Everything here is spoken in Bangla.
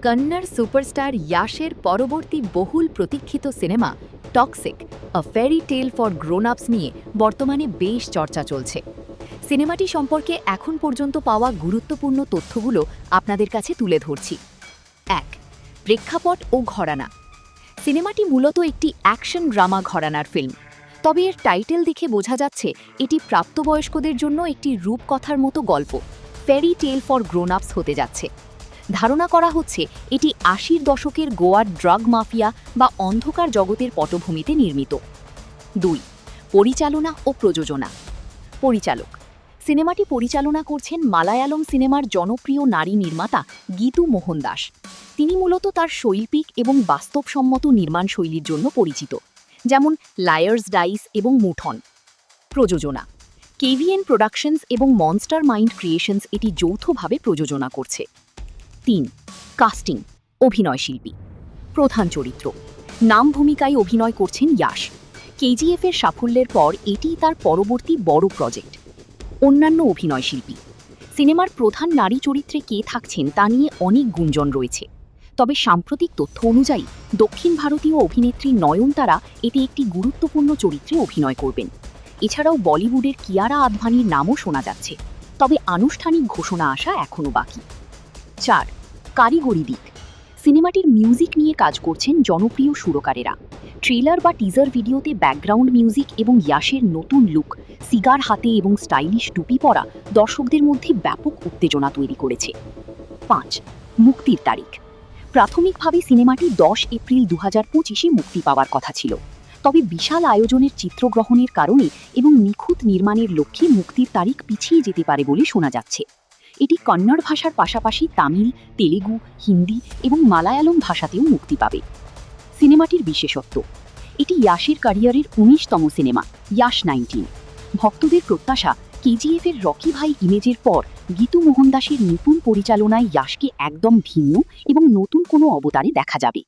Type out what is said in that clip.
কন্নড় সুপারস্টার ইয়াশের পরবর্তী বহুল প্রতীক্ষিত cinema toxic a fairy tale for grown ups নিয়ে বর্তমানে বেশ চর্চা চলছে। সিনেমাটি সম্পর্কে এখন পর্যন্ত পাওয়া গুরুত্বপূর্ণ তথ্যগুলো আপনাদের কাছে তুলে ধরছি। ১. প্রেক্ষাপট ও ঘরানা। সিনেমাটি মূলত একটি অ্যাকশন ড্রামা ঘরানার ফিল্ম, তবে এর টাইটেল দেখে বোঝা যাচ্ছে এটি প্রাপ্তবয়স্কদের জন্য একটি রূপকথার মতো গল্প ফেরি টেল ফর গ্রোন আপস হতে যাচ্ছে। ধারণা করা হচ্ছে এটি ৮০-র দশকের গোয়ার ড্রাগ মাফিয়া বা অন্ধকার জগতের পটভূমিতে নির্মিত। ২. পরিচালনা ও প্রযোজনা। পরিচালক। সিনেমাটি পরিচালনা করছেন মালায়ালম সিনেমার জনপ্রিয় নারী নির্মাতা গীতু মোহন দাস। তিনি মূলত তার শৈল্পিক এবং বাস্তবসম্মত নির্মাণ শৈলীর জন্য পরিচিত, যেমন লায়ার্স ডাইস এবং মুঠন। প্রযোজনা। কেভিএন প্রোডাকশনস এবং মনস্টার মাইন্ড ক্রিয়েশনস এটি যৌথভাবে প্রযোজনা করছে। ৩. কাস্টিং, অভিনয়শিল্পী। প্রধান চরিত্র। নাম ভূমিকায় অভিনয় করছেন ইয়াশ। কেজিএফের সাফল্যের পর এটিই তার পরবর্তী বড় প্রজেক্ট। অন্যান্য অভিনয়শিল্পী। সিনেমার প্রধান নারী চরিত্রে কে থাকছেন তা নিয়ে অনেক গুঞ্জন রয়েছে, তবে সাম্প্রতিক তথ্য অনুযায়ী দক্ষিণ ভারতীয় অভিনেত্রী নয়নতারা এতে একটি গুরুত্বপূর্ণ চরিত্রে অভিনয় করবেন। এছাড়াও বলিউডের কিয়ারা আদভানির নামও শোনা যাচ্ছে, তবে আনুষ্ঠানিক ঘোষণা আসা এখনও বাকি। ৪. কারিগরি দিক। সিনেমাটির মিউজিক নিয়ে কাজ করছেন জনপ্রিয় সুরকারেরা। ট্রেলার বা টিজার ভিডিওতে ব্যাকগ্রাউন্ড মিউজিক এবং ইয়াশের নতুন লুক, সিগার হাতে এবং স্টাইলিশ টুপি পরা দর্শকদের মধ্যে ব্যাপক উত্তেজনা তৈরি করেছে। ৫. মুক্তির তারিখ। প্রাথমিকভাবে সিনেমাটি ১০ এপ্রিল ২০২৫-এ মুক্তি পাওয়ার কথা ছিল, তবে বিশাল আয়োজনের চিত্রগ্রহণের কারণে এবং নিখুঁত নির্মাণের লক্ষ্যে মুক্তির তারিখ পিছিয়ে যেতে পারে বলে শোনা যাচ্ছে। এটি কন্নড় ভাষার পাশাপাশি তামিল, তেলেগু, হিন্দি এবং মালায়ালম ভাষাতেও মুক্তি পাবে। সিনেমাটির বিশেষত্ব। এটি ইয়াশের ক্যারিয়ারের ১৯তম সিনেমা, ইয়াশ ১৯। ভক্তদের প্রত্যাশা, কেজিএফের রকি ভাই ইমেজের পর গীতু মোহন দাসের নিপুণ পরিচালনায় ইয়াশকে একদম ভিন্ন এবং নতুন কোনো অবতারে দেখা যাবে।